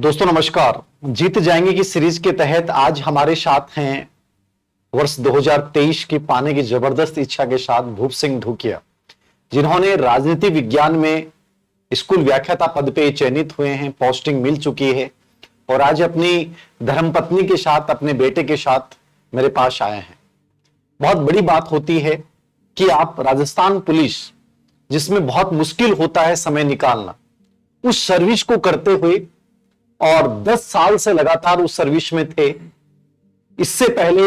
दोस्तों नमस्कार। जीत जाएंगे की सीरीज के तहत आज हमारे साथ हैं वर्ष 2023 की पाने की जबरदस्त इच्छा के साथ भूप सिंह ढूकिया, जिन्होंने राजनीति विज्ञान में स्कूल व्याख्याता पद पे चयनित हुए हैं। पोस्टिंग मिल चुकी है और आज अपनी धर्मपत्नी के साथ, अपने बेटे के साथ मेरे पास आए हैं। बहुत बड़ी बात होती है कि आप राजस्थान पुलिस, जिसमें बहुत मुश्किल होता है समय निकालना, उस सर्विस को करते हुए और 10 साल से लगातार उस सर्विस में थे। इससे पहले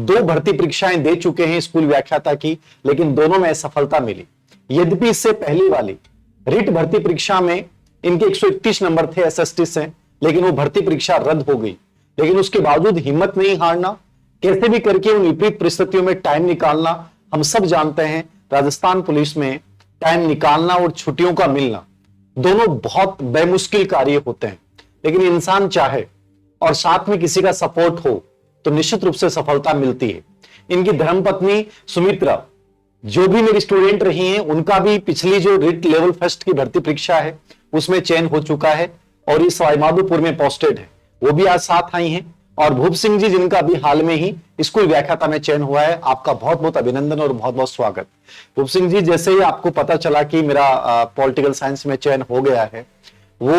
2 भर्ती परीक्षाएं दे चुके हैं स्कूल व्याख्याता की, लेकिन दोनों में असफलता मिली। यद्यपि इससे पहली वाली रिट भर्ती परीक्षा में इनके 131 नंबर थे एसएसटी से, लेकिन वो भर्ती परीक्षा रद्द हो गई। लेकिन उसके बावजूद हिम्मत नहीं हारना, कैसे भी करके उन विपरीत परिस्थितियों में टाइम निकालना। हम सब जानते हैं राजस्थान पुलिस में टाइम निकालना और छुट्टियों का मिलना दोनों बहुत बेमुश्किल कार्य होते हैं, लेकिन इंसान चाहे और साथ में किसी का सपोर्ट हो तो निश्चित रूप से सफलता मिलती है। इनकी धर्मपत्नी सुमित्रा, जो भी मेरी स्टूडेंट रही हैं, उनका भी पिछली जो रिट लेवल फर्स्ट की भर्ती परीक्षा है उसमें चयन हो चुका है और इस सवाईमाधोपुर में पोस्टेड है, वो भी आज साथ आई हैं। और भूप सिंह जी, जिनका भी हाल में ही स्कूल व्याख्याता में चयन हुआ है, आपका बहुत बहुत अभिनंदन और बहुत बहुत स्वागत। भूप सिंह जी, जैसे ही आपको पता चला कि मेरा पॉलिटिकल साइंस में चयन हो गया है, वो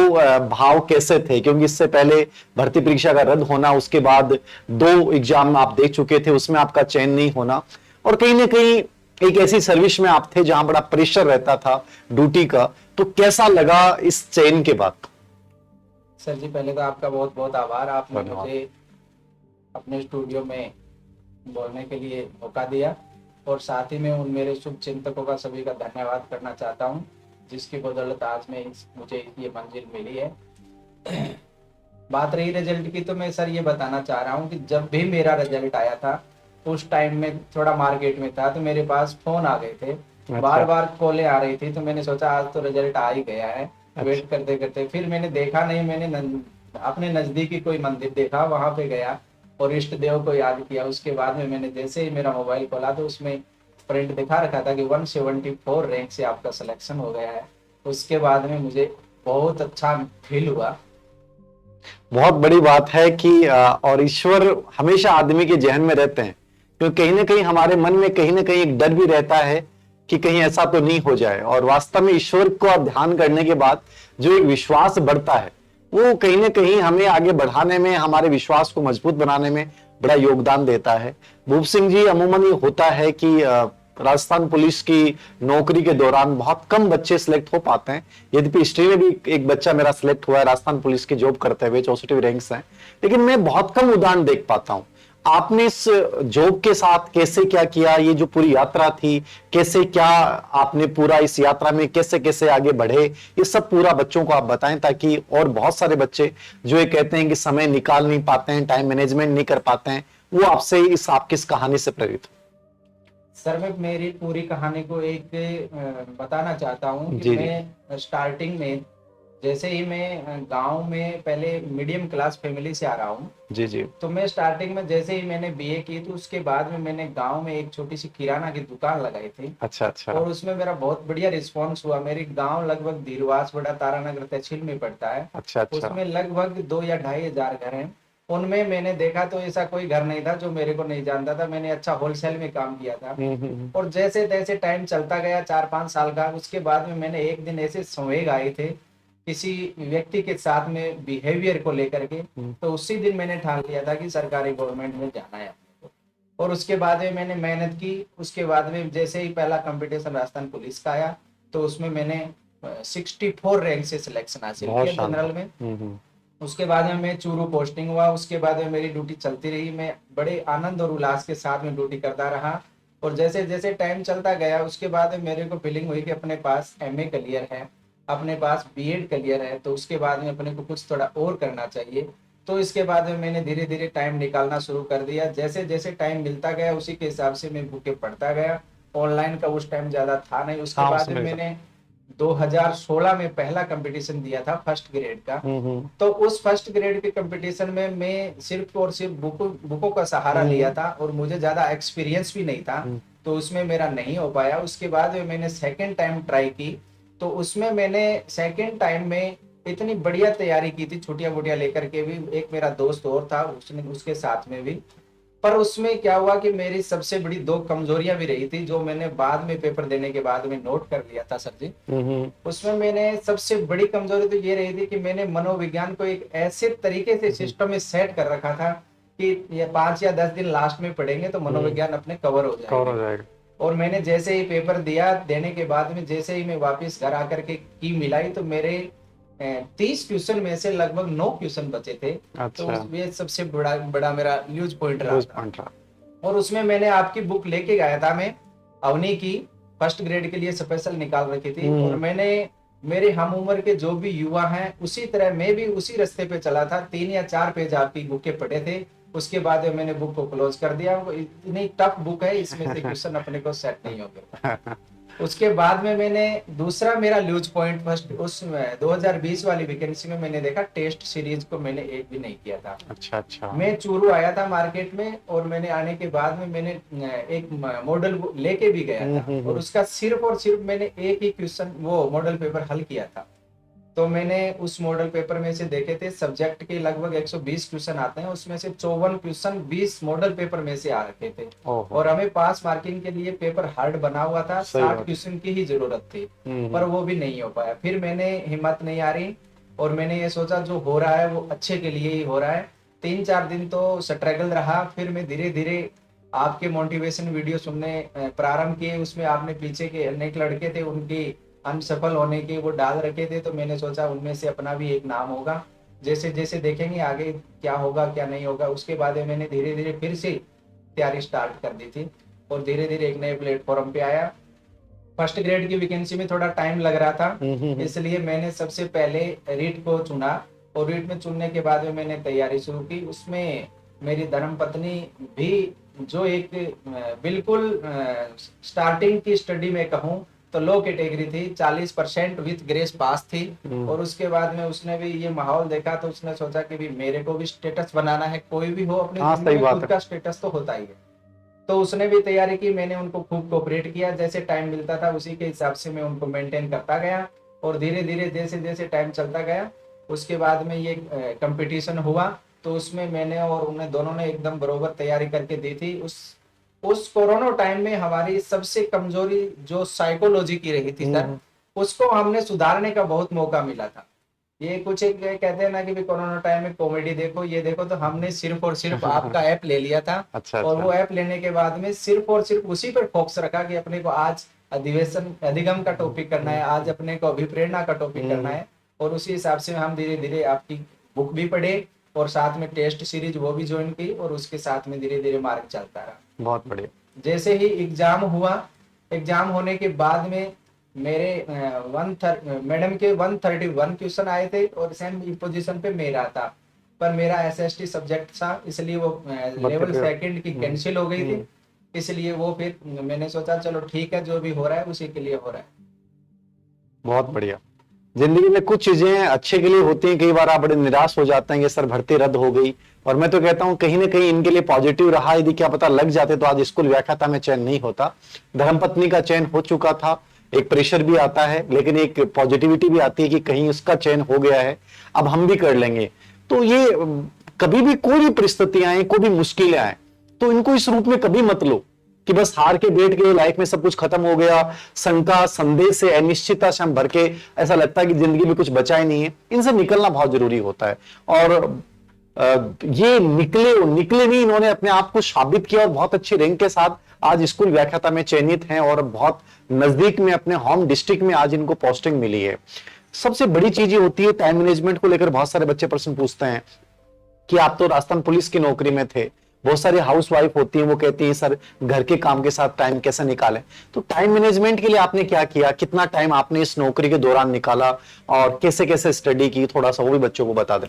भाव कैसे थे? क्योंकि इससे पहले भर्ती परीक्षा का रद्द होना, उसके बाद 2 एग्जाम आप दे चुके थे, उसमें आपका चयन नहीं होना, और कहीं ना कहीं एक ऐसी सर्विस में आप थे जहां बड़ा प्रेशर रहता था ड्यूटी का। तो कैसा लगा इस चयन के बाद? सर जी, पहले तो आपका बहुत बहुत आभार। आपने मुझे अपने स्टूडियो में बोलने के लिए मौका दिया और साथ ही में उन मेरे शुभ चिंतकों का सभी का धन्यवाद करना चाहता हूं, जिसकी बदौलत आज में मुझे ये मंजिल मिली है। बात रही रिजल्ट की, तो मैं सर ये बताना चाह रहा हूँ कि जब भी मेरा रिजल्ट आया था उस टाइम में थोड़ा मार्केट में था, तो मेरे पास फोन आ गए थे, बार बार कॉलें आ रही थी, तो मैंने सोचा आज तो रिजल्ट आ ही गया है। वेट करते करते फिर मैंने देखा नहीं, मैंने अपने नजदीकी कोई मंदिर देखा, वहां पे गया और इष्ट देव को याद किया। उसके बाद में मैंने जैसे ही मेरा मोबाइल खोला तो उसमें प्रिंट दिखा रखा था कि 174 रैंक से आपका सिलेक्शन हो गया है। उसके बाद में मुझे बहुत अच्छा फील हुआ। बहुत बड़ी बात है कि और ईश्वर हमेशा आदमी के जहन में रहते हैं, क्योंकि कहीं ना कहीं हमारे मन में कहीं ना कहीं एक डर भी रहता है कि कहीं ऐसा तो नहीं हो जाए। और वास्तव में ईश्वर को ध्यान करने के बाद जो एक विश्वास बढ़ता है, वो कहीं ना कहीं हमें आगे बढ़ाने में, हमारे विश्वास को मजबूत बनाने में बड़ा योगदान देता है। भूप सिंह जी, अमूमन ये होता है कि राजस्थान पुलिस की नौकरी के दौरान बहुत कम बच्चे सिलेक्ट हो पाते हैं। यद्यपि हिस्ट्री में भी एक बच्चा मेरा सिलेक्ट हुआ है राजस्थान पुलिस की जॉब करते हुए, 64 रैंक्स हैं, लेकिन मैं बहुत कम उदाहरण देख पाता हूं। आपने इस जॉब के साथ कैसे क्या किया? ये जो पूरी यात्रा थी, कैसे क्या आपने पूरा इस यात्रा में कैसे कैसे आगे बढ़े, ये सब पूरा बच्चों को आप बताएं, ताकि और बहुत सारे बच्चे जो ये कहते हैं कि समय निकाल नहीं पाते हैं, टाइम मैनेजमेंट नहीं कर पाते हैं, वो आपसे इस आपकी इस कहानी से प्रेरित हो। सर, मैं मेरी पूरी कहानी को एक बताना चाहता हूँ कि मैं स्टार्टिंग में, जैसे ही मैं गांव में पहले मिडियम क्लास फैमिली से आ रहा हूँ जी जी। तो मैं स्टार्टिंग में जैसे ही मैंने बीए की, तो उसके बाद में मैंने गांव में एक छोटी सी किराना की दुकान लगाई थी। अच्छा अच्छा। और उसमें मेरा बहुत बढ़िया रिस्पांस हुआ। मेरी गांव लगभग धीरवास बड़ा तारानगर तहसील में पड़ता है। अच्छा अच्छा। उसमें लगभग 2 या 2,500 घर हैं। उनमें मैंने देखा तो ऐसा कोई घर नहीं था जो मेरे को नहीं जानता था। मैंने अच्छा होलसेल में काम किया था। और जैसे तैसे टाइम चलता गया, 4-5 साल का। उसके बाद में मैंने एक दिन ऐसे संवेग आए थे किसी व्यक्ति के साथ में बिहेवियर को लेकर के, तो उसी दिन मैंने ठान लिया था कि सरकारी गवर्नमेंट में जाना है अपने को। और उसके बाद में मैंने मेहनत की। उसके बाद में जैसे ही पहला कंपटीशन राजस्थान पुलिस का आया, तो उसमें मैंने 64 रैंक से सिलेक्शन हासिल किया जनरल में। उसके बाद में मैं चूरू पोस्टिंग हुआ। उसके बाद में मेरी ड्यूटी चलती रही। मैं बड़े आनंद और उल्लास के साथ में ड्यूटी करता रहा। और जैसे जैसे टाइम चलता गया, उसके बाद में मेरे को फीलिंग हुई कि अपने पास एमए क्लियर है, अपने पास बीएड क्लियर है, तो उसके बाद में अपने को कुछ थोड़ा और करना चाहिए। तो इसके बाद में मैंने धीरे धीरे टाइम निकालना शुरू कर दिया। जैसे जैसे टाइम मिलता गया, उसी के हिसाब से मैं बुकें पढ़ता गया। ऑनलाइन का उस टाइम ज्यादा था नहीं। उसके बाद में मैंने 2016 में पहला कंपटीशन दिया था फर्स्ट ग्रेड का। तो उस फर्स्ट ग्रेड के कंपटीशन में मैं सिर्फ और सिर्फ बुकों का सहारा लिया था और मुझे ज्यादा एक्सपीरियंस भी नहीं था, तो उसमें मेरा नहीं हो पाया। उसके बाद में मैंने सेकेंड टाइम ट्राई की, तो उसमें मैंने सेकेंड टाइम में इतनी बढ़िया तैयारी की थी, छुट्टियां वुट्टियां लेकर के भी। एक मेरा दोस्त और था, उसने उसके साथ में भी। पर उसमें क्या हुआ कि मेरी सबसे बड़ी दो कमजोरियां भी रही थी, जो मैंने बाद में पेपर देने के बाद में नोट कर लिया था सर जी। उसमें मैंने सबसे बड़ी कमजोरी तो ये रही थी कि मैंने मनोविज्ञान को एक ऐसे तरीके से सिस्टम में सेट कर रखा था कि ये 5 या 10 दिन लास्ट में पढ़ेंगे तो मनोविज्ञान अपने कवर हो कवर हो जाएंगे। जाएगा। और मैंने जैसे ही पेपर दिया, देने के बाद में जैसे ही मैं वापस घर आकर के की मिलाई, तो मेरे 30 क्वेश्चन में से लगभग 9 क्वेश्चन बचे थे। तो अच्छा, ये सबसे बड़ा बड़ा मेरा ल्यूज पॉइंट रहा लूज था। पॉइंट रहा। और उसमें मैंने आपकी बुक लेके गया था, मैं अवनी की फर्स्ट ग्रेड के लिए स्पेशल निकाल रखी थी। और मैंने मेरे हम उम्र के जो भी युवा हैं, उसी तरह मैं भी उसी रास्ते पे चला था। 3 या 4 पेज आपकी बुक के पढ़े थे, उसके बाद में मैंने बुक को क्लोज कर दिया। वो इतनी टफ बुक है, इसमें से क्वेश्चन अपने को सेट नहीं होंगे। उसके बाद में मैंने दूसरा मेरा लूज पॉइंट फर्स्ट उस 2020 वाली वैकेंसी में मैंने देखा, टेस्ट सीरीज को मैंने एक भी नहीं किया था। अच्छा अच्छा। मैं चूरू आया था मार्केट में, और मैंने आने के बाद में मैंने एक मॉडल लेके भी गया था, और उसका सिर्फ और सिर्फ मैंने एक ही क्वेश्चन वो मॉडल पेपर हल किया था। तो मैंने उस मॉडल पेपर में से देखे थे, सब्जेक्ट के लगभग 120 क्वेश्चन आते हैं, उसमें से 54 क्वेश्चन 20 मॉडल पेपर में से आ रखे थे। ओहो। और हमें पास मार्किंग के लिए पेपर हार्ड बना हुआ था, सही 60 बात। क्वेश्चन की ही जरूरत थी, पर वो भी नहीं हो पाया। फिर मैंने हिम्मत नहीं आ रही, और मैंने ये सोचा जो हो रहा है वो अच्छे के लिए ही हो रहा है। 3-4 दिन तो स्ट्रगल रहा, फिर मैं धीरे धीरे आपके मोटिवेशन वीडियो सुनने प्रारंभ किए। उसमें आपने पीछे के अनेक लड़के थे, उनकी अनसफल होने के वो डाल रखे थे, तो मैंने सोचा उनमें से अपना भी एक नाम होगा। जैसे जैसे देखेंगे आगे क्या होगा क्या नहीं होगा। उसके बाद में मैंने धीरे धीरे फिर से तैयारी स्टार्ट कर दी थी, और धीरे धीरे एक नए प्लेटफॉर्म पे आया। फर्स्ट ग्रेड की वैकेंसी में थोड़ा टाइम लग रहा था, इसलिए मैंने सबसे पहले रीट को चुना, और रीट में चुनने के बाद में मैंने तैयारी शुरू की। उसमें मेरी धर्मपत्नी भी, जो एक बिल्कुल स्टार्टिंग की स्टडी में कहूँ तो लो कैटेगरी थी, 40% विथ ग्रेस पास थी। और उसके बाद में उसने भी ये माहौल देखा, तो उसने सोचा कि भी मेरे को भी स्टेटस बनाना है, कोई भी हो अपनी हाँ, जिंदगी सही में बात खुद है। का स्टेटस तो होता ही है। तो उसने भी तैयारी की, मैंने उनको खूब कोऑपरेट किया, जैसे टाइम मिलता था उसी के हिसाब से मैं उनको मेंटेन करता गया। और धीरे धीरे जैसे जैसे टाइम चलता गया, उसके बाद में ये कंपटीशन हुआ, तो उसमें मैंने और उन्हें दोनों ने एकदम बरोबर तैयारी करके दी थी। उस कोरोना टाइम में हमारी सबसे कमजोरी जो साइकोलॉजी की रही थी सर, उसको हमने सुधारने का बहुत मौका मिला था। ये कुछ एक कहते हैं ना कि भी कोरोना टाइम में कॉमेडी देखो ये देखो, तो हमने सिर्फ और सिर्फ आपका ऐप ले लिया था। अच्छा और अच्छा। वो ऐप लेने के बाद में सिर्फ और सिर्फ उसी पर फोकस रखा कि अपने को आज अधिवेशन अधिगम का टॉपिक करना है, आज अपने को अभिप्रेरणा का टॉपिक करना है। और उसी हिसाब से हम धीरे धीरे आपकी बुक भी पढ़े, और साथ में टेस्ट सीरीज वो भी ज्वाइन की, और उसके साथ में धीरे धीरे मार्क चलता रहा। बहुत बढ़िया। जैसे ही एग्जाम हुआ, एग्जाम होने के बाद में मेरे मैडम के 131 क्वेश्चन आए थे, और सेम पोजीशन पे मेरा था। पर मेरा एसएसटी सब्जेक्ट था, इसलिए वो लेवल सेकंड की कैंसिल हो गई थी। इसलिए वो फिर मैंने सोचा चलो ठीक है, जो भी हो रहा है उसी के लिए हो रहा है। बहुत बढ़िया। जिंदगी में कुछ चीजें अच्छे के लिए होती हैं, कई बार आप बड़े निराश हो जाते हैं कि सर भर्ती रद्द हो गई, और मैं तो कहता हूं कहीं ना कहीं इनके लिए पॉजिटिव रहा। यदि क्या पता लग जाते तो आज स्कूल व्याख्याता में चयन नहीं होता। धर्मपत्नी का चयन हो चुका था, एक प्रेशर भी आता है, लेकिन एक पॉजिटिविटी भी आती है कि कहीं उसका चयन हो गया है, अब हम भी कर लेंगे। तो ये कभी भी कोई भी परिस्थितियां आए, कोई भी मुश्किलें आए, तो इनको इस रूप में कभी मत लो कि बस हार के बैठ गए, लाइफ में सब कुछ खत्म हो गया। शंका संदेह से, अनिश्चितता से हम भर के ऐसा लगता है कि जिंदगी में कुछ बचा ही नहीं है। इनसे निकलना बहुत जरूरी होता है, और ये निकले नहीं, इन्होंने अपने आप को साबित किया, और बहुत अच्छी रैंक के साथ आज स्कूल व्याख्याता में चयनित हैं, और बहुत नजदीक में अपने होम डिस्ट्रिक्ट में आज इनको पोस्टिंग मिली है। सबसे बड़ी चीज ये होती है, टाइम मैनेजमेंट को लेकर बहुत सारे बच्चे प्रश्न पूछते हैं कि आप तो राजस्थान पुलिस की नौकरी में थे, बहुत सारी हाउस वाइफ होती हैं, वो कहती हैं सर घर के काम के साथ टाइम कैसे निकालें। तो टाइम मैनेजमेंट के लिए आपने क्या किया, कितना टाइम आपने इस नौकरी के दौरान निकाला, और कैसे कैसे स्टडी की, थोड़ा सा वो भी बच्चों को बता दें।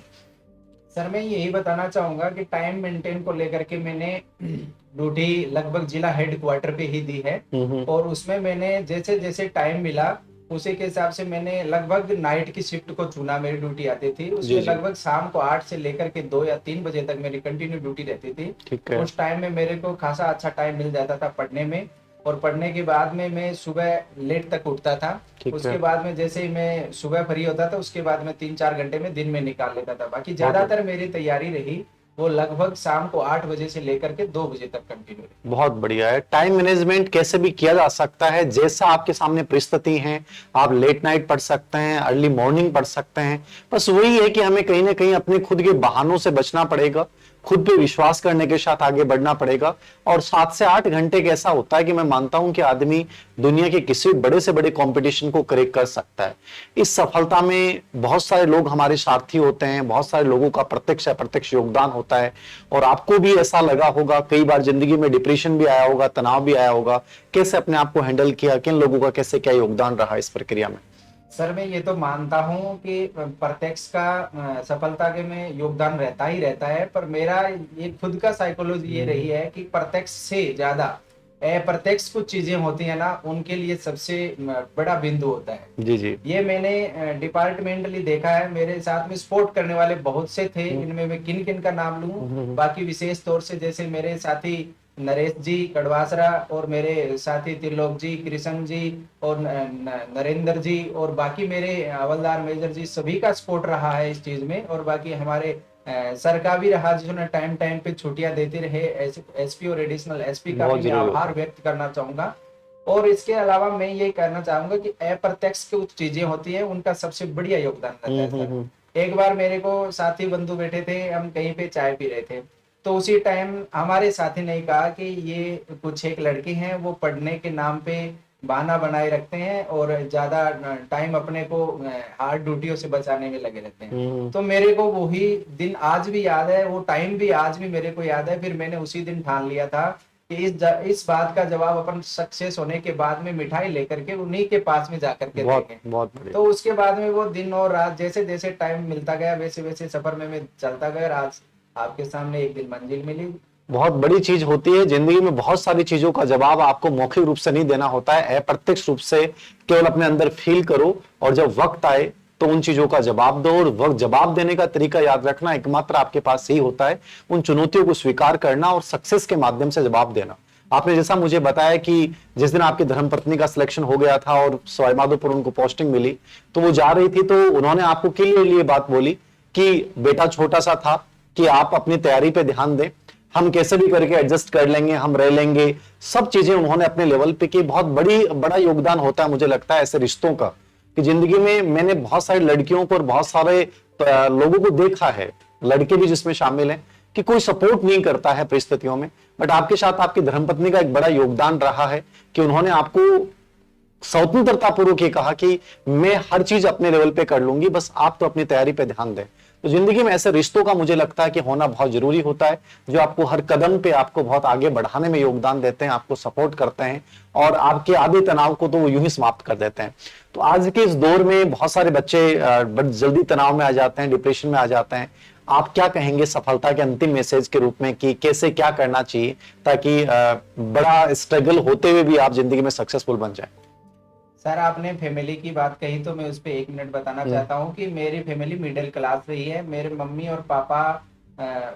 सर मैं यही बताना चाहूंगा कि टाइम मेंटेन को लेकर के मैंने ड्यूटी लगभग जिला हेडक्वार्टर पे ही दी है। और उसमें मैंने जैसे जैसे टाइम मिला उसी के हिसाब से मैंने लगभग नाइट की शिफ्ट को चुना। मेरी ड्यूटी आती थी उसमें लगभग शाम को 8 से लेकर के 2 या 3 बजे तक मेरी कंटिन्यू ड्यूटी रहती थी। ठीक है। उस टाइम में मेरे को खासा अच्छा टाइम मिल जाता था पढ़ने में। और पढ़ने के बाद में मैं सुबह लेट तक उठता था। ठीक उसके है। बाद में जैसे ही मैं सुबह फ्री होता था उसके बाद में 3-4 घंटे में दिन में निकाल लेता था। बाकी बहुत ज्यादातर मेरी तैयारी रही वो लगभग शाम को 8 बजे से लेकर के 2 बजे तक कंटिन्यू रही। बहुत बढ़िया है। टाइम मैनेजमेंट कैसे भी किया जा सकता है, जैसा आपके सामने परिस्थिति है। आप लेट नाइट पढ़ सकते हैं, अर्ली मॉर्निंग पढ़ सकते हैं। बस वही है कि हमें कहीं ना कहीं अपने खुद के बहानों से बचना पड़ेगा, खुद पे विश्वास करने के साथ आगे बढ़ना पड़ेगा। और 7 से 8 घंटे का ऐसा होता है कि मैं मानता हूं कि आदमी दुनिया के किसी बड़े से बड़े कंपटीशन को क्रैक कर सकता है। इस सफलता में बहुत सारे लोग हमारे सारथी होते हैं, बहुत सारे लोगों का प्रत्यक्ष अप्रत्यक्ष योगदान होता है। और आपको भी ऐसा लगा होगा, कई बार जिंदगी में डिप्रेशन भी आया होगा, तनाव भी आया होगा। कैसे अपने आप को हैंडल किया, किन लोगों का कैसे क्या योगदान रहा इस प्रक्रिया में? सर मैं ये तो मानता हूँ कि प्रत्यक्ष का सफलता के में योगदान रहता ही रहता है, पर मेरा ये खुद का साइकोलॉजी ये रही है कि प्रत्यक्ष से ज्यादा अप्रत्यक्ष कुछ चीजें होती है ना, उनके लिए सबसे बड़ा बिंदु होता है। जी जी। ये मैंने डिपार्टमेंटली देखा है। मेरे साथ में स्पोर्ट करने वाले बहुत से थे, इनमें मैं किन किन का नाम लूं। बाकी विशेष तौर से जैसे मेरे साथी नरेश जी कड़वासरा और मेरे साथी त्रिलोक जी, कृष्ण जी और नरेंद्र जी और बाकी मेरे हवलदार मेजर जी, सभी का सपोर्ट रहा है इस चीज में। और बाकी हमारे सर का भी रहा जिन्होंने टाइम टाइम पे छुट्टियां देते रहे। एसपी और एडिशनल एसपी का बहुत भी मैं जरूरी होता आभार व्यक्त करना चाहूंगा। और इसके अलावा मैं ये कहना चाहूंगा कि अप्रत्यक्ष कुछ चीजें होती है, उनका सबसे बढ़िया योगदान रहता है है। सर। एक बार मेरे को साथी बंधु बैठे थे, हम कहीं पे चाय पी रहे थे, तो उसी टाइम हमारे साथी ने कहा कि ये कुछ एक लड़के हैं, वो पढ़ने के नाम पे बहाना बनाए रखते हैं और ज्यादा टाइम अपने को हार्ड ड्यूटियों से बचाने में लगे रहते हैं। तो मेरे को वही दिन आज भी याद है, वो टाइम भी आज भी मेरे को याद है। फिर मैंने उसी दिन ठान लिया था कि इस बात का जवाब अपन सक्सेस होने के बाद में मिठाई लेकर के उन्हीं के पास में जाकर के बहुत देंगे। बहुत बढ़िया। तो उसके बाद में वो दिन और रात जैसे जैसे टाइम मिलता गया वैसे वैसे सफर में मैं चलता गया और आज आपके सामने एक दिन मंजिल मिली। बहुत बड़ी चीज होती है जिंदगी में, बहुत सारी चीजों का जवाब आपको मौखिक रूप से नहीं देना होता है, अप्रत्यक्ष रूप से केवल अपने अंदर फील करो। और जब वक्त आए तो उन चीजों का जवाब दो। और वक्त जवाब देने का तरीका याद रखना, एकमात्र आपके पास यही होता है, उन चुनौतियों को स्वीकार करना और सक्सेस के माध्यम से जवाब देना। आपने जैसा मुझे बताया कि जिस दिन आपकी धर्मपत्नी का सिलेक्शन हो गया था और सवाईमाधोपुर उनको पोस्टिंग मिली, तो वो जा रही थी, तो उन्होंने आपको के लिए बात बोली कि बेटा छोटा सा था, कि आप अपनी तैयारी पे ध्यान दें, हम कैसे भी करके एडजस्ट कर लेंगे, हम रह लेंगे। सब चीजें उन्होंने अपने लेवल पे की। बहुत बड़ा योगदान होता है मुझे लगता है ऐसे रिश्तों का, कि जिंदगी में मैंने बहुत सारी लड़कियों को और बहुत सारे लोगों को देखा है, लड़के भी जिसमें शामिल हैं, कि कोई सपोर्ट नहीं करता है परिस्थितियों में। बट आपके साथ आपकी धर्मपत्नी का एक बड़ा योगदान रहा है कि उन्होंने आपको स्वतंत्रता पूर्वक ये कहा कि मैं हर चीज अपने लेवल पे कर लूंगी, बस आप तो अपनी तैयारी पे ध्यान दें। तो जिंदगी में ऐसे रिश्तों का मुझे लगता है कि होना बहुत जरूरी होता है, जो आपको हर कदम पे आपको बहुत आगे बढ़ाने में योगदान देते हैं, आपको सपोर्ट करते हैं और आपके आधे तनाव को तो वो यूं ही समाप्त कर देते हैं। तो आज के इस दौर में बहुत सारे बच्चे बड़ी जल्दी तनाव में आ जाते हैं, डिप्रेशन में आ जाते हैं। आप क्या कहेंगे सफलता के अंतिम मैसेज के रूप में, कि कैसे क्या करना चाहिए ताकि बड़ा स्ट्रगल होते हुए भी आप जिंदगी में सक्सेसफुल बन जाए? सर आपने फैमिली की बात कही तो मैं उस पर 1 मिनट बताना चाहता हूँ कि मेरी फैमिली मिडिल क्लास रही है। मेरे मम्मी और पापा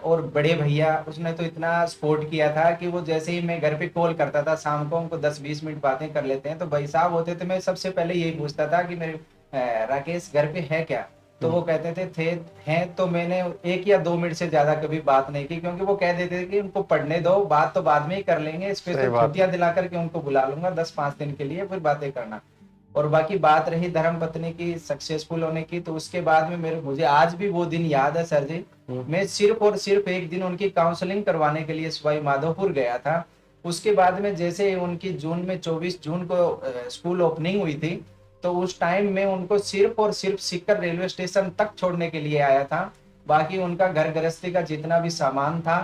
और बड़े भैया उसने तो इतना सपोर्ट किया था कि वो जैसे ही मैं घर पे कॉल करता था शाम को, उनको 10-20 मिनट बातें कर लेते हैं, तो भाई साहब होते थे, मैं सबसे पहले यही पूछता था कि मेरे राकेश घर पे है क्या? तो वो कहते थे हैं। तो मैंने 1 या 2 मिनट से ज्यादा कभी बात नहीं की, क्योंकि वो कह देते थे कि उनको पढ़ने दो, बात तो बाद में ही कर लेंगे, स्पेशल छुट्टियां दिला करके उनको बुला लूंगा 10-5 दिन के लिए, फिर बातें करना। और बाकी बात रही धर्म पत्नी की सक्सेसफुल होने की, तो उसके बाद में मुझे आज भी वो दिन याद है सर जी। मैं सिर्फ और सिर्फ एक दिन उनकी काउंसलिंग करवाने के लिए सवाई माधोपुर गया था। उसके बाद में जैसे उनकी जून में 24 जून को स्कूल ओपनिंग हुई थी, तो उस टाइम में उनको सिर्फ और सिर्फ सीकर रेलवे स्टेशन तक छोड़ने के लिए आया था। बाकी उनका घर गृहस्थी का जितना भी सामान था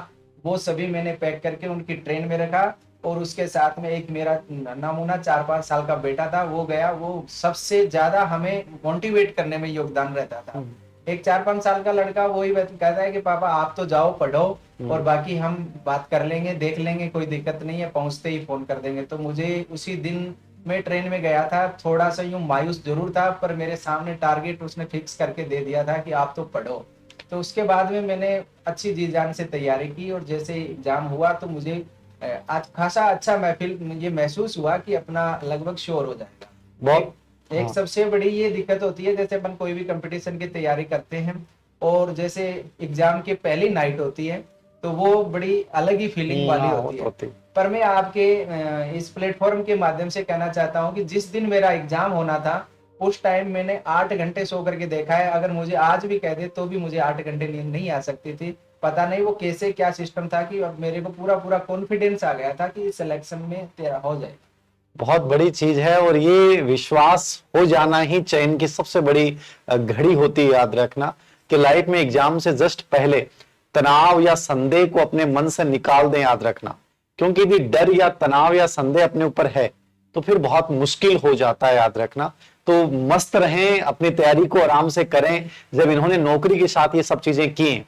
वो सभी मैंने पैक करके उनकी ट्रेन में रखा। और उसके साथ में एक मेरा नमूना 4-5 साल का बेटा था, वो गया। वो सबसे ज्यादा हमें मोटिवेट करने में योगदान रहता था। एक 4-5 साल का लड़का वही कहता है कि पापा आप तो जाओ पढ़ो और बाकी हम बात कर लेंगे, देख लेंगे, कोई दिक्कत नहीं है, पहुंचते ही फोन कर देंगे। तो मुझे उसी दिन मैं ट्रेन में गया था, थोड़ा सा यूं मायूस जरूर था, पर मेरे सामने टारगेट उसने फिक्स करके दे दिया था कि आप तो पढ़ो। तो उसके बाद में मैंने अच्छी जी जान से तैयारी की और जैसे एग्जाम हुआ तो मुझे आज खासा अच्छा महफिल मुझे महसूस हुआ कि अपना लगभग श्योर हो जाएगा। बहुत एक हाँ। सबसे बड़ी ये दिक्कत होती है, जैसे अपन कोई भी कंपटीशन की तैयारी करते हैं और जैसे एग्जाम की पहली नाइट होती है, तो वो बड़ी अलग ही फीलिंग वाली हाँ, वो होती तो है। होती। पर मैं आपके इस प्लेटफॉर्म के माध्यम से कहना चाहता हूँ कि जिस दिन मेरा एग्जाम होना था, उस टाइम मैंने 8 घंटे सो करके देखा है। अगर मुझे आज भी कह दे तो भी मुझे 8 घंटे नींद नहीं आ सकती थी। पता नहीं वो कैसे क्या सिस्टम था कि अब मेरे को पूरा पूरा कॉन्फिडेंस आ गया था कि सिलेक्शन में तेरा हो जाए। बहुत बड़ी चीज है, और ये विश्वास हो जाना ही चयन की सबसे बड़ी घड़ी होती है। याद रखना कि लाइफ में एग्जाम से जस्ट पहले तनाव या संदेह को अपने मन से निकाल दें। याद रखना, क्योंकि यदि डर या तनाव या संदेह अपने ऊपर है तो फिर बहुत मुश्किल हो जाता है। याद रखना, तो मस्त रहें, अपनी तैयारी को आराम से करें। जब इन्होंने नौकरी के साथ ये सब चीजें की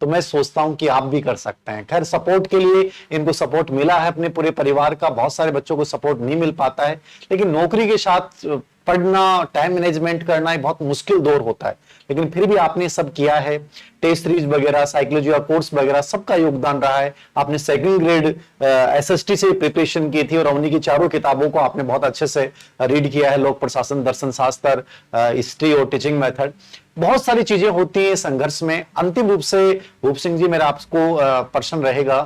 तो मैं सोचता हूं कि आप भी कर सकते हैं। खैर, सपोर्ट के लिए इनको सपोर्ट मिला है अपने पूरे परिवार का। बहुत सारे बच्चों को सपोर्ट नहीं मिल पाता है, लेकिन नौकरी के साथ पढ़ना, टाइम मैनेजमेंट करना एक बहुत मुश्किल दौर होता है। लेकिन फिर भी आपने सब किया है। टेस्ट सीरीज वगैरह, साइकोलॉजी और कोर्स वगैरह सबका योगदान रहा है। आपने सेकंड ग्रेड एसएसटी से प्रिपरेशन की थी और उन्हीं की चारों किताबों को आपने बहुत अच्छे से रीड किया है। लोक प्रशासन, दर्शन शास्त्र, हिस्ट्री और टीचिंग मेथड। बहुत सारी चीजें होती है संघर्ष में। अंतिम रूप से भूप सिंह जी, मेरा आपको प्रश्न रहेगा,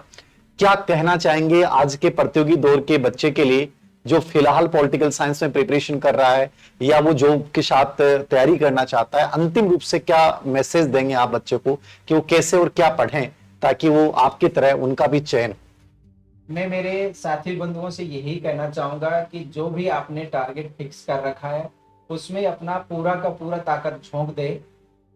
क्या कहना चाहेंगे आज के प्रतियोगी दौर के बच्चे के लिए जो फिलहाल पॉलिटिकल साइंस में प्रिपरेशन कर रहा है या वो जॉब के साथ तैयारी करना चाहता है? अंतिम रूप से क्या मैसेज देंगे आप बच्चे को कि वो कैसे और क्या पढ़ें ताकि वो आपकी तरह उनका भी चयन? मैं मेरे साथी बंधुओं से यही कहना चाहूंगा कि जो भी आपने टारगेट फिक्स कर रखा है, उसमें अपना पूरा का पूरा ताकत झोंक दे।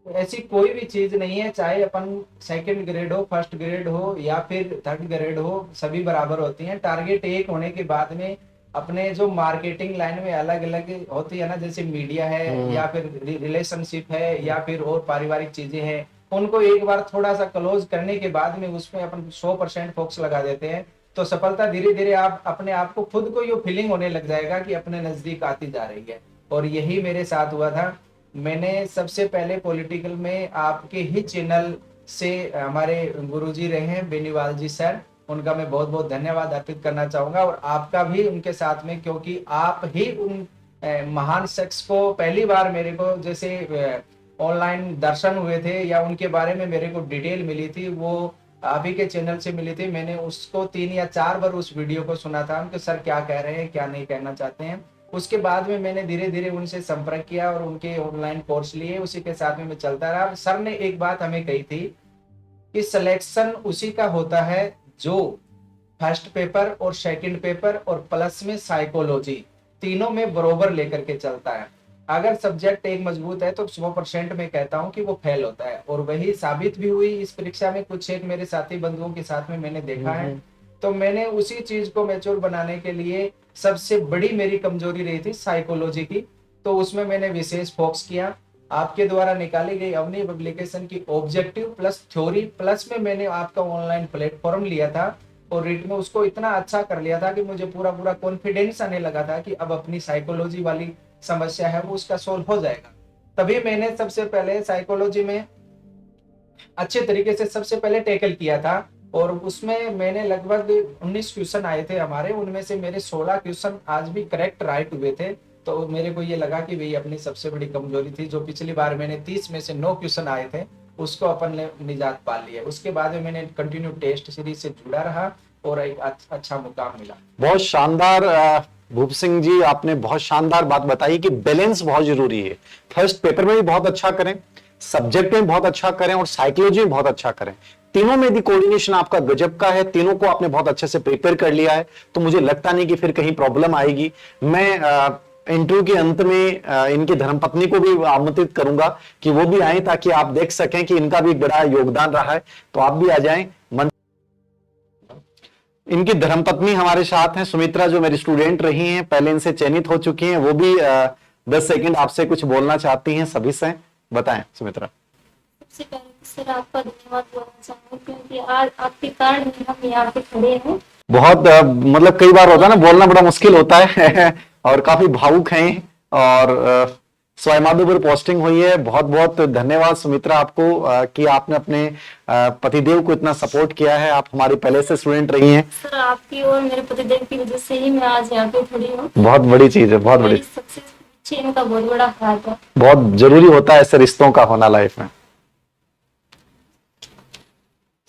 ऐसी कोई भी चीज नहीं है, चाहे अपन सेकंड ग्रेड हो, फर्स्ट ग्रेड हो या फिर थर्ड ग्रेड हो, सभी बराबर होती हैं। टारगेट एक होने के बाद में अपने जो मार्केटिंग लाइन में अलग अलग होती है ना, जैसे मीडिया है या फिर रिलेशनशिप है या फिर और पारिवारिक चीजें हैं, उनको एक बार थोड़ा सा क्लोज करने के बाद में उसमें अपन 100% फोकस लगा देते हैं, तो सफलता धीरे धीरे आप अपने आप को, खुद को ये फीलिंग होने लग जाएगा कि अपने नजदीक आती जा रही है। और यही मेरे साथ हुआ था। मैंने सबसे पहले पॉलिटिकल में आपके ही चैनल से, हमारे गुरुजी रहे हैं बेनीवाल जी सर, उनका मैं बहुत बहुत धन्यवाद अर्पित करना चाहूंगा, और आपका भी उनके साथ में, क्योंकि आप ही उन महान शख्स को पहली बार मेरे को, जैसे ऑनलाइन दर्शन हुए थे या उनके बारे में मेरे को डिटेल मिली थी, वो आप ही के चैनल से मिली थी। मैंने उसको 3 या 4 बार उस वीडियो को सुना था कि सर क्या कह रहे हैं, क्या नहीं कहना चाहते हैं। उसके बाद में मैंने धीरे धीरे उनसे संपर्क किया और उनके ऑनलाइन कोर्स लिए, उसी के साथ में मैं चलता रहा। सर ने एक बात हमें कही थी कि सिलेक्शन उसी का होता है जो फर्स्ट पेपर और सेकंड पेपर और प्लस में साइकोलॉजी, तीनों में बरोबर लेकर के चलता है। अगर सब्जेक्ट एक मजबूत है तो 100% मैं कहता हूं कि वो फेल होता है, और वही साबित भी हुई इस परीक्षा में। कुछ एक मेरे साथी बंधुओं के साथ में मैंने देखा है। तो मैंने उसी चीज को मैच्योर बनाने के लिए, सबसे बड़ी मेरी कमजोरी रही थी साइकोलॉजी की, तो उसमें मैंने विशेष फोकस किया। आपके द्वारा निकाली गई अवनी पब्लिकेशन की ऑब्जेक्टिव प्लस थ्योरी प्लस में मैंने आपका ऑनलाइन प्लेटफॉर्म लिया था और रीड में उसको इतना अच्छा कर लिया था कि मुझे पूरा पूरा कॉन्फिडेंस आने लगा था कि अब अपनी साइकोलॉजी वाली समस्या है वो उसका सोल्व हो जाएगा। तभी मैंने सबसे पहले साइकोलॉजी में अच्छे तरीके से सबसे पहले टैकल किया था, और उसमें मैंने लगभग 19 क्वेश्चन आए थे हमारे, उनमें से मेरे 16 क्वेश्चन आज भी करेक्ट राइट हुए थे। तो मेरे को ये लगा कि भाई अपनी सबसे बड़ी कमजोरी थी, जो पिछली बार मैंने 30 में से 9 क्वेश्चन आए थे, उसको अपन ने निजात पा लिया। उसके बाद में मैंने कंटिन्यू टेस्ट सीरीज से जुड़ा रहा और एक अच्छा मुकाम मिला। बहुत शानदार भूप सिंह जी, आपने बहुत शानदार बात बताई कि बैलेंस बहुत जरूरी है। फर्स्ट पेपर में भी बहुत अच्छा करें, सब्जेक्ट में बहुत अच्छा करें और साइकोलॉजी में बहुत अच्छा करें। तीनों में भी कोऑर्डिनेशन आपका गजब का है, तीनों को आपने बहुत अच्छे से प्रिपेयर कर लिया है, तो मुझे लगता नहीं कि फिर कहीं प्रॉब्लम आएगी। मैं इंटरव्यू के अंत में इनकी धर्मपत्नी को भी आमंत्रित करूंगा कि वो भी आए ताकि आप देख सकें कि इनका भी बड़ा योगदान रहा है। तो आप भी आ जाएं। इनकी धर्मपत्नी हमारे साथ हैं, सुमित्रा, जो मेरी स्टूडेंट रही हैं, पहले इनसे चयनित हो चुकी हैं। वो भी 10 सेकंड आपसे कुछ बोलना चाहती हैं सभी से। बताएं सुमित्रा। सबसे पहले सर आपका धन्यवाद बोलना चाहूंगी, क्योंकि आज आपके कारण ही हम यहाँ पे खड़े हैं। बहुत मतलब कई बार होता है ना, बोलना बड़ा मुश्किल होता है और काफी भावुक हैं। और स्वाइमाधोपुर पोस्टिंग हुई है। बहुत बहुत धन्यवाद सुमित्रा आपको कि आपने अपने पतिदेव को इतना सपोर्ट किया है। आप हमारी पहले से स्टूडेंट रही हैं। सर आपकी और मेरे पतिदेव की वजह से ही मैं आज यहाँ पे खड़ी हूँ। बहुत बड़ी चीज है, बहुत बड़ी। मेरी सक्सेस पीछे इनका बहुत बड़ा हाथ है। बहुत जरूरी होता है ऐसे रिश्तों का होना लाइफ में।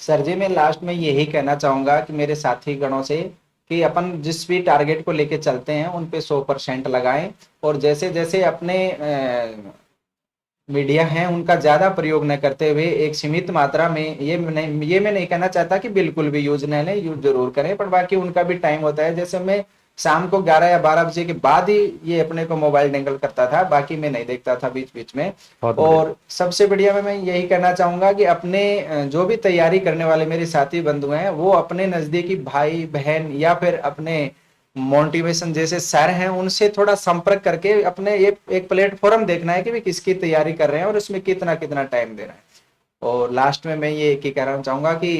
सर जी मैं लास्ट में यही कहना चाहूंगा कि मेरे साथी गणों से कि अपन जिस भी टारगेट को लेके चलते हैं उन पे 100% लगाएं और जैसे जैसे अपने मीडिया हैं उनका ज्यादा प्रयोग न करते हुए एक सीमित मात्रा में ये मैं नहीं कहना चाहता कि बिल्कुल भी यूज न लें, यूज जरूर करें, पर बाकी उनका भी टाइम होता है। जैसे मैं शाम को 11 या 12 बजे के बाद ही ये अपने को मोबाइल डेंगल करता था, बाकी मैं नहीं देखता था बीच बीच में। बहुत बढ़िया। और सबसे बढ़िया में मैं यही कहना चाहूंगा कि अपने जो भी तैयारी करने वाले मेरे साथी बंधु हैं वो अपने नजदीकी भाई बहन या फिर अपने मोटिवेशन जैसे सर हैं उनसे थोड़ा संपर्क करके अपने ये एक प्लेटफॉर्म देखना है कि वे किसकी तैयारी कर रहे हैं और उसमें कितना कितना टाइम देना है। और लास्ट में मैं ये एक ही कहना चाहूंगा कि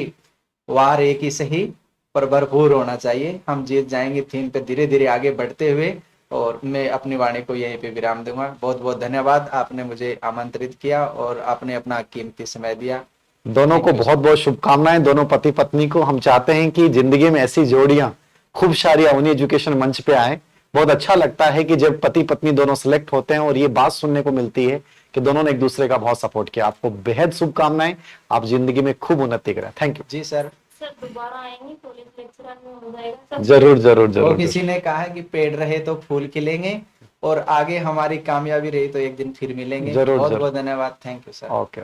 वार एक ही सही पर भरपूर होना चाहिए। हम जीत जाएंगे थीम पे धीरे धीरे आगे बढ़ते हुए। और मैं अपनी वाणी को यहीं पे विराम दूंगा। बहुत बहुत धन्यवाद, आपने मुझे आमंत्रित किया और आपने अपना कीमती समय दिया। दोनों को बहुत बहुत शुभकामनाएं, दोनों पति पत्नी को। हम चाहते हैं कि जिंदगी में ऐसी जोड़ियां खूब सारी अवनी एजुकेशन मंच पे आए। बहुत अच्छा लगता है कि जब पति पत्नी दोनों सिलेक्ट होते हैं और ये बात सुनने को मिलती है कि दोनों ने एक दूसरे का बहुत सपोर्ट किया। आपको बेहद शुभकामनाएं, आप जिंदगी में खूब उन्नति करें। थैंक यू जी सर। सर दोबारा आएंगे कॉलेज लेक्चरर में हो जाएगा सर। जरूर जरूर वो जरूर। किसी ने कहा है कि पेड़ रहे तो फूल खिलेंगे और आगे हमारी कामयाबी रही तो एक दिन फिर मिलेंगे। जरूर, बहुत जरूर। बहुत धन्यवाद। Thank you sir. ओके।